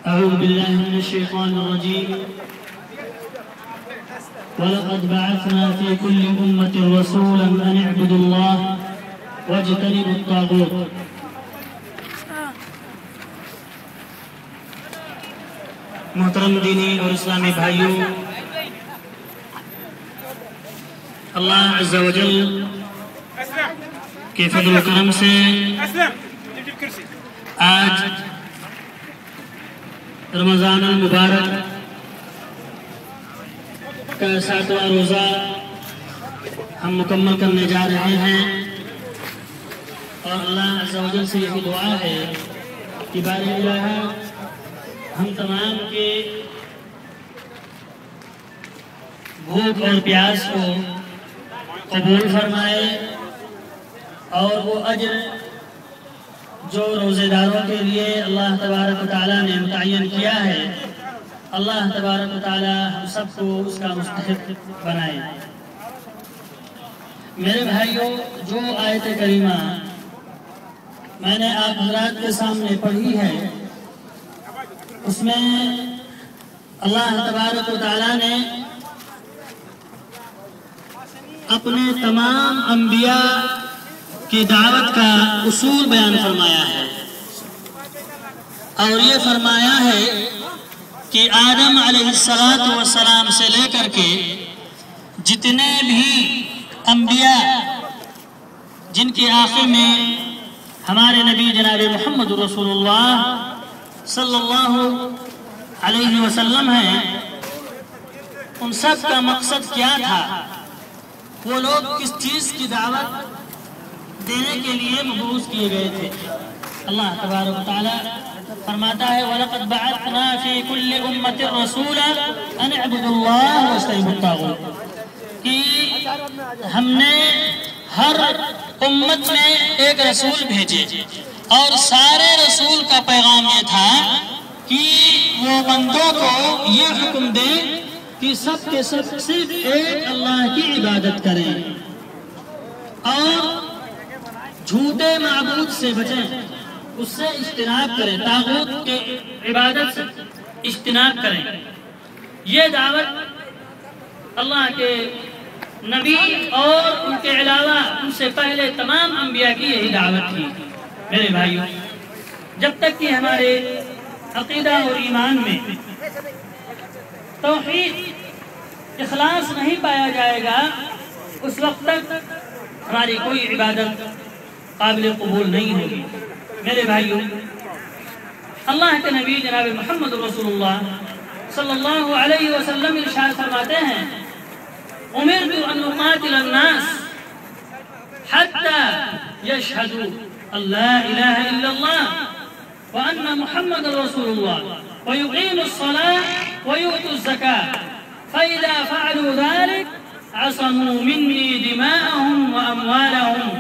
أعوذ بالله من الشيطان الرجيم. ولقد بعثنا في كل أمة رسولا أن اعبدوا الله واجتنبوا الطاغوت. محترم دینی اور اسلامی بھائیوں، اللہ عز و جل کے فضل و کرم سے آج رمضان المبارک کا 7واں روزہ ہم مکمل کرنے جا رہے ہیں، اور اللہ عز و جل سے یہی دعا ہے کہ بارئ الہ ہم تمام کے بھوک اور پیاس کو قبول فرمائے، اور وہ اجر جو روزے داروں کے لیے اللہ تبارک و تعالیٰ نے متعین کیا ہے، اللہ تبارک و تعالیٰ ہم سب کو اس کا مستحق بنائے۔ میرے بھائیوں، جو آیت کریمہ میں نے آپ حضرات کے سامنے پڑھی ہے، اس میں اللہ تبارک و تعالیٰ نے اپنے تمام انبیاء کی دعوت کا اصول بیان فرمایا ہے، اور یہ فرمایا ہے کہ آدم علیہ السلام سے لے کر کے جتنے بھی انبیاء جن کے آخر میں ہمارے نبی جناب محمد رسول اللہ صلی اللہ علیہ وسلم ہیں، ان سب کا مقصد کیا تھا؟ وہ لوگ کس چیز کی دعوت دینے کے لیے مبعوث کیے گئے تھے؟ اللہ تبارک و تعالیٰ فرماتا ہے وَلَقَدْ بَعَثْنَا فِي كُلِّ أُمَّةٍ رَسُولًا أَنِ اعْبُدُوا اللَّهَ وَاجْتَنِبُوا الطَّاغُوتَ، کہ ہم نے ہر امت میں ایک رسول بھیجے، اور سارے رسول کا پیغام یہ تھا کہ وہ بندوں کو یہ حکم دیں کہ سب کے سب صرف ایک اللہ کی عبادت کریں، اور جھوٹے معبود سے بچیں، اس سے اجتناب کریں، طاغوت کے عبادت سے اجتناب کریں۔ یہ دعوت اللہ کے نبی اور ان کے علاوہ ان سے پہلے تمام انبیاء کی یہی دعوت تھی۔ میرے بھائیوں، جب تک کہ ہمارے عقیدہ اور ایمان میں توحید اخلاص نہیں پایا جائے گا، اس وقت تک ہماری کوئی عبادت قابل قبول نہیں ہوگی۔ میرے بھائیوں، اللہ کے نبی جناب محمد رسول اللہ صلی اللہ علیہ وسلم ارشاد فرماتے ہیں امرت ان اقاتل الناس حتى يشهدوا ان لا اله الا الله وان محمد رسول الله ويقيموا الصلاة ويؤتوا الزكاة فإذا فعلوا ذلك عصموا مني دماءهم وأموالهم۔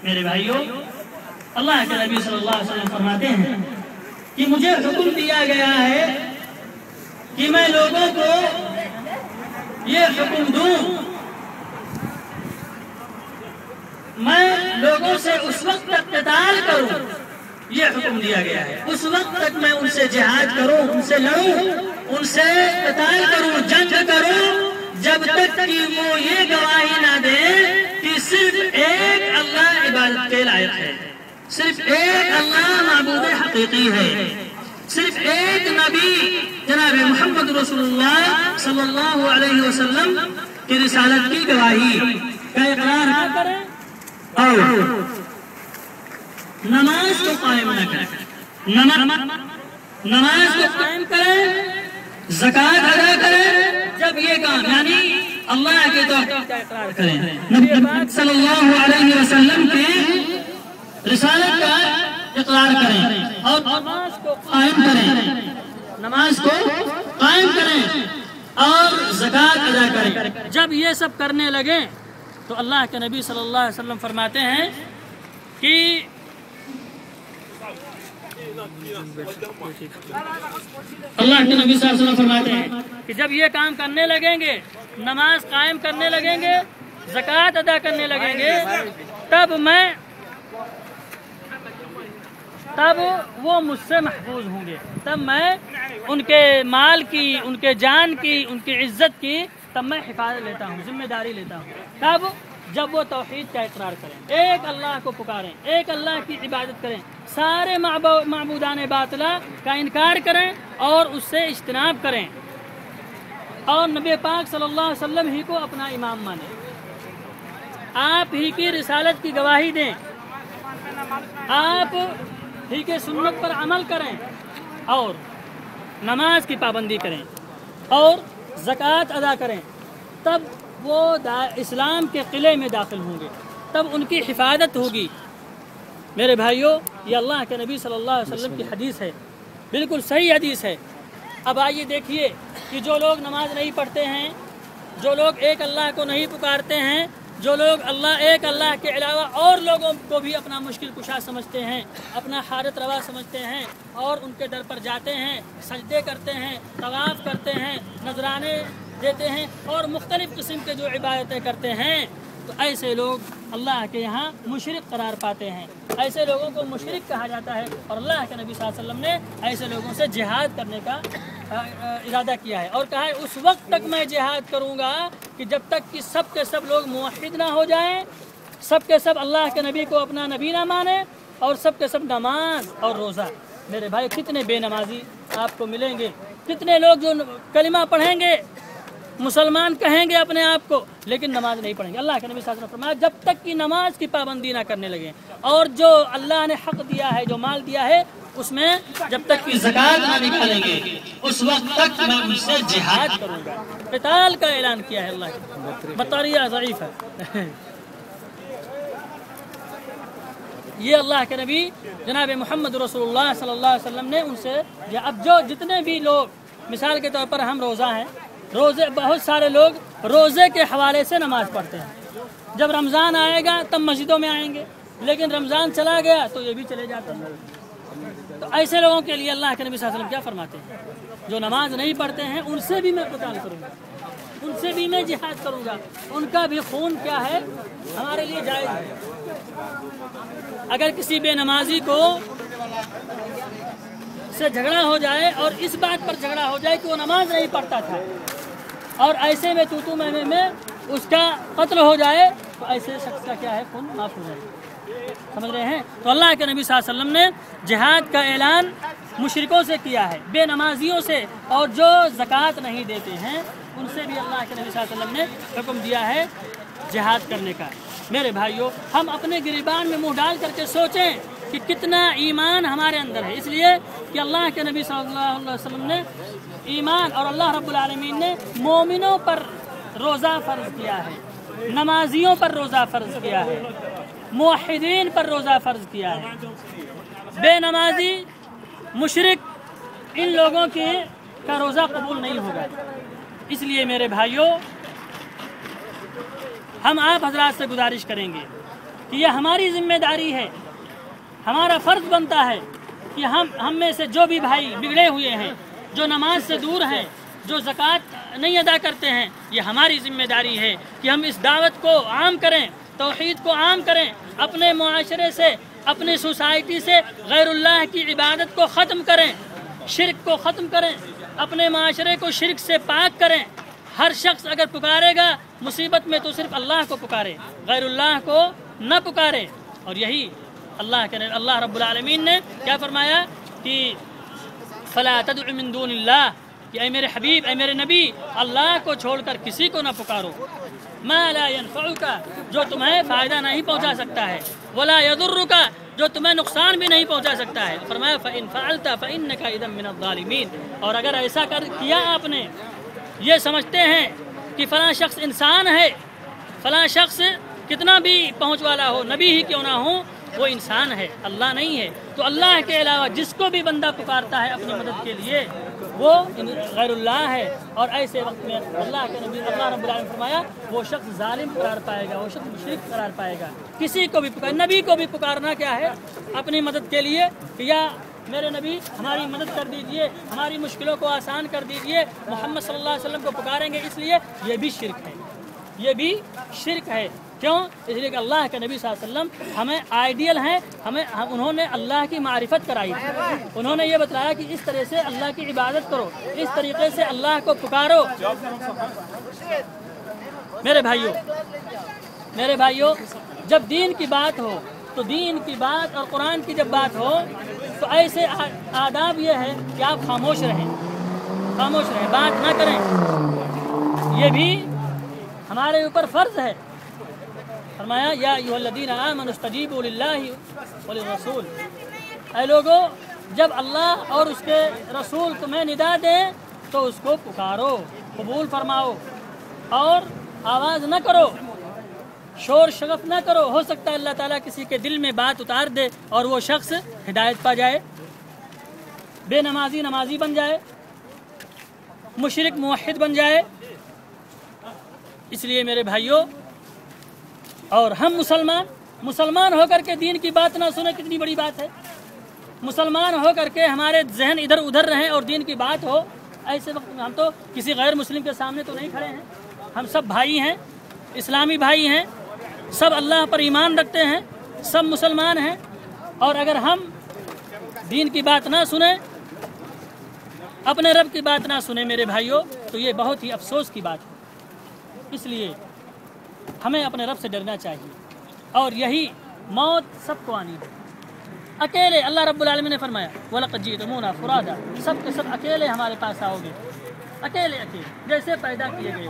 میرے بھائیوں، اللہ کے نبی صلی اللہ علیہ وسلم فرماتے ہیں کہ مجھے حکم دیا گیا ہے کہ میں لوگوں کو یہ حکم دوں، میں لوگوں سے اس وقت تک قتال کروں، یہ حکم دیا گیا ہے، اس وقت تک میں ان سے جہاد کروں، ان سے لڑوں، ان سے قتال کروں، جنگ کروں، جب تک کہ وہ یہ گواہی نہ دیں کہ صرف ایک اللہ عبادت کے لائق ہے، صرف ایک اللہ معبود حقیقی ہے، صرف ایک نبی جناب محمد رسول اللہ صلی اللہ علیہ وسلم کی رسالت کی گواہی کا اقرار کریں، اور نماز کو قائم نہ کریں، نماز کو قائم کریں، زکوٰۃ ادا کریں، جب یہ کام یعنی اللہ کے توحید کا اقرار کریں، نبی پاک صلی اللہ علیہ وسلم کی رسالت کا اقرار کریں، اور نماز کو قائم کریں، اور زکوٰۃ ادا کریں۔ جب یہ سب کرنے لگیں تو اللہ کے نبی صلی اللہ علیہ وسلم فرماتے ہیں کہ اللہ کے نبی صلی اللہ علیہ وسلم فرماتے ہیں کہ جب یہ کام کرنے لگیں گے، نماز قائم کرنے لگیں گے، زکوٰۃ ادا کرنے لگیں گے، تب میں تب وہ مجھ سے محفوظ ہوں گے، تب میں ان کے مال کی، ان کے جان کی، ان کی عزت کی تب میں حفاظت لیتا ہوں، ذمہ داری لیتا ہوں۔ تب جب وہ توحید کا اقرار کریں، ایک اللہ کو پکاریں، ایک اللہ کی عبادت کریں، سارے معبودان باطلہ کا انکار کریں اور اس سے اجتناب کریں، اور نبی پاک صلی اللہ علیہ وسلم ہی کو اپنا امام مانیں، آپ ہی کی رسالت کی گواہی دیں، آپ ہی کے سنت پر عمل کریں، اور نماز کی پابندی کریں اور زکوٰۃ ادا کریں، تب وہ اسلام کے قلعے میں داخل ہوں گے، تب ان کی حفاظت ہوگی۔ میرے بھائیوں، یہ اللہ کے نبی صلی اللہ علیہ وسلم کی حدیث ہے، بالکل صحیح حدیث ہے۔ اب آئیے دیکھیے کہ جو لوگ نماز نہیں پڑھتے ہیں، جو لوگ ایک اللہ کو نہیں پکارتے ہیں، جو لوگ ایک اللہ کے علاوہ اور لوگوں کو بھی اپنا مشکل کشا سمجھتے ہیں، اپنا حاجت روا سمجھتے ہیں، اور ان کے در پر جاتے ہیں، سجدے کرتے ہیں، طواف کرتے ہیں، نذرانے دیتے ہیں اور مختلف قسم کے جو عبادتیں کرتے ہیں، تو ایسے لوگ اللہ کے یہاں مشرک قرار پاتے ہیں، ایسے لوگوں کو مشرک کہا جاتا ہے، اور اللہ کے نبی صلی اللہ علیہ وسلم نے ایسے لوگوں سے جہاد کرنے کا ارادہ کیا ہے، اور کہا ہے اس وقت تک میں جہاد کروں گا کہ جب تک کہ سب کے سب لوگ موحد نہ ہو جائیں، سب کے سب اللہ کے نبی کو اپنا نبی نہ مانیں، اور سب کے سب نماز اور روزہ۔ میرے بھائی، کتنے بے نمازی آپ کو ملیں گے، کتنے لوگ جو کلمہ پڑھیں گے، مسلمان کہیں گے اپنے آپ کو، لیکن نماز نہیں پڑھیں گے۔ اللہ کے نبی صلی اللہ علیہ وسلم نے فرمایا جب تک کہ نماز کی پابندی نہ کرنے لگیں، اور جو اللہ نے حق دیا ہے، جو مال دیا ہے، اس میں جب تک کہ زکوٰۃ نہ نکالیں گے، اس وقت تک میں ان سے جہاد کروں گا۔ قتال کا اعلان کیا ہے اللہ نے، بطریہ ضعیف ہے۔ یہ اللہ کے نبی جناب محمد رسول اللہ صلی اللہ علیہ وسلم نے ان سے، اب جو جتنے بھی لوگ، مثال کے طور پر ہم روزہ ہیں، بہت سارے لوگ روزے کے حوالے سے نماز پڑھتے ہیں، جب رمضان آئے گا تب مسجدوں میں آئیں گے، لیکن رمضان چلا گیا تو یہ بھی چلے جاتے ہیں۔ تو ایسے لوگوں کے لیے اللہ کے نبی صلی اللہ علیہ وسلم کیا فرماتے ہیں؟ جو نماز نہیں پڑھتے ہیں ان سے بھی میں قتال کروں گا، ان سے بھی میں جہاد کروں گا، ان کا بھی خون کیا ہے، ہمارے لیے جائز ہے۔ اگر کسی بے نمازی کو سے جھگڑا ہو جائے اور اس بات پر جھگڑا ہو جائے کہ وہ نماز نہیں پڑھتا تھا، اور ایسے میں تو میں اس کا قتل ہو جائے، تو ایسے شخص کا کیا ہے، خون معاف ہو جائے۔ سمجھ رہے ہیں؟ تو اللہ کے نبی صلی اللہ علیہ وسلم نے جہاد کا اعلان مشرکوں سے کیا ہے، بے نمازیوں سے، اور جو زکوٰۃ نہیں دیتے ہیں ان سے بھی اللہ کے نبی صلی اللہ علیہ وسلم نے حکم دیا ہے جہاد کرنے کا۔ میرے بھائیوں، ہم اپنے گریبان میں منہ ڈال کر کے سوچیں کہ کتنا ایمان ہمارے اندر ہے، اس لیے کہ اللہ کے نبی صلی اللہ علیہ وسلم نے ایمان، اور اللہ رب العالمین نے مومنوں پر روزہ فرض کیا ہے، نمازیوں پر روزہ فرض کیا ہے، موحدین پر روزہ فرض کیا ہے۔ بے نمازی، مشرک، ان لوگوں کا روزہ قبول نہیں ہوگا۔ اس لیے میرے بھائیوں، ہم آپ حضرات سے گزارش کریں گے کہ یہ ہماری ذمہ داری ہے، ہمارا فرض بنتا ہے کہ ہم میں سے جو بھی بھائی بگڑے ہوئے ہیں، جو نماز سے دور ہیں، جو زکوٰۃ نہیں ادا کرتے ہیں، یہ ہماری ذمہ داری ہے کہ ہم اس دعوت کو عام کریں، توحید کو عام کریں، اپنے معاشرے سے، اپنی سوسائٹی سے غیر اللہ کی عبادت کو ختم کریں، شرک کو ختم کریں، اپنے معاشرے کو شرک سے پاک کریں۔ ہر شخص اگر پکارے گا مصیبت میں تو صرف اللہ کو پکارے، غیر اللہ کو نہ پکارے۔ اور یہی اللہ رب العالمین نے کیا فرمایا کہ فلا تدع من دون اللہ، کہ اے میرے حبیب، اے میرے نبی، اللہ کو چھوڑ کر کسی کو نہ پکارو، ما لا ينفعک، جو تمہیں فائدہ نہیں پہنچا سکتا ہے، ولا يضرک، جو تمہیں نقصان بھی نہیں پہنچا سکتا ہے۔ فرمایا فإن فعلت فإنک إذا من الظالمین، اور اگر ایسا کیا آپ نے، یہ سمجھتے ہیں کہ فلاں شخص انسان ہے، فلاں شخص کتنا بھی پہنچ والا ہو، نبی ہی کیوں نہ ہو، وہ انسان ہے، اللہ نہیں ہے، تو اللہ کے علاوہ جس کو بھی بندہ پکارتا ہے اپنی مدد کے لیے وہ غیر اللہ ہے، اور ایسے وقت میں اللہ کے نبی اللہ رب العالمین نے فرمایا وہ شخص ظالم قرار پائے گا، وہ شخص مشرک قرار پائے گا۔ کسی کو بھی نبی کو بھی پکارنا کیا ہے اپنی مدد کے لیے کہ یا میرے نبی ہماری مدد کر دیجئے، ہماری مشکلوں کو آسان کر دیجئے، محمد صلی اللہ علیہ وسلم کو پکاریں گے، اس لیے یہ بھی شرک ہے۔ یہ بھی شرک ہے۔ کیوں؟ اس لیے کہ اللہ کے نبی صلی اللہ علیہ وسلم ہمیں آئیڈیل ہیں، انہوں نے اللہ کی معرفت کرائی، انہوں نے یہ بتلایا کہ اس طرح سے اللہ کی عبادت کرو، اس طریقے سے اللہ کو پکارو۔ میرے بھائیوں جب دین کی بات ہو تو دین کی بات اور قرآن کی جب بات ہو تو ایسے آداب یہ ہے کہ آپ خاموش رہیں، بات نہ کریں، یہ بھی ہمارے اوپر فرض ہے۔ فرمایا یا ایھا الذین آمنوا استجیبوا للہ وللرسول، اے لوگو جب اللہ اور اس کے رسول تمہیں ندا دیں تو اس کو پکارو، قبول فرماؤ اور آواز نہ کرو، شور شغف نہ کرو۔ ہو سکتا ہے اللہ تعالیٰ کسی کے دل میں بات اتار دے اور وہ شخص ہدایت پا جائے، بے نمازی نمازی بن جائے، مشرک موحد بن جائے۔ اس لیے میرے بھائیوں، اور ہم مسلمان ہو کر کے دین کی بات نہ سنیں کتنی بڑی بات ہے۔ مسلمان ہو کر کے ہمارے ذہن ادھر ادھر رہیں اور دین کی بات ہو، ایسے وقت میں ہم تو کسی غیر مسلم کے سامنے تو نہیں کھڑے ہیں، ہم سب بھائی ہیں، اسلامی بھائی ہیں، سب اللہ پر ایمان رکھتے ہیں، سب مسلمان ہیں، اور اگر ہم دین کی بات نہ سنیں، اپنے رب کی بات نہ سنیں میرے بھائیوں، تو یہ بہت ہی افسوس کی بات ہے۔ اس لیے ہمیں اپنے رب سے ڈرنا چاہیے، اور یہی موت سب کو آنی ہے۔ اکیلے اللہ رب العالمین نے فرمایا وَلَقَدْ جِئْتُمُونَا فُرَادًا، سب کے سب اکیلے ہمارے پاس آؤ گے، اکیلے جیسے پیدا کیے گئے،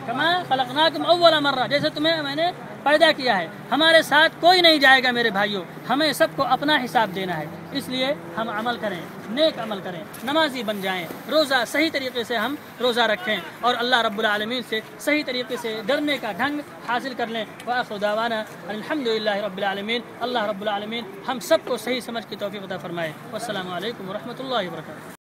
کما خلقناکم اول مرہ، جیسے تمہیں میں نے پیدا کیا ہے، ہمارے ساتھ کوئی نہیں جائے گا میرے بھائیوں، ہمیں سب کو اپنا حساب دینا ہے۔ اس لیے ہم عمل کریں، نیک عمل کریں، نمازی بن جائیں، روزہ صحیح طریقے سے ہم روزہ رکھیں، اور اللہ رب العالمین سے صحیح طریقے سے ڈرنے کا ڈھنگ حاصل کر لیں۔ وآخر دعوانا الحمدللہ رب العالمین۔ اللہ رب العالمین ہم سب کو صحیح سمجھ کی توفیق عطا فرمائے۔ والسلام علیکم ورحمۃ اللہ وبرکاتہ۔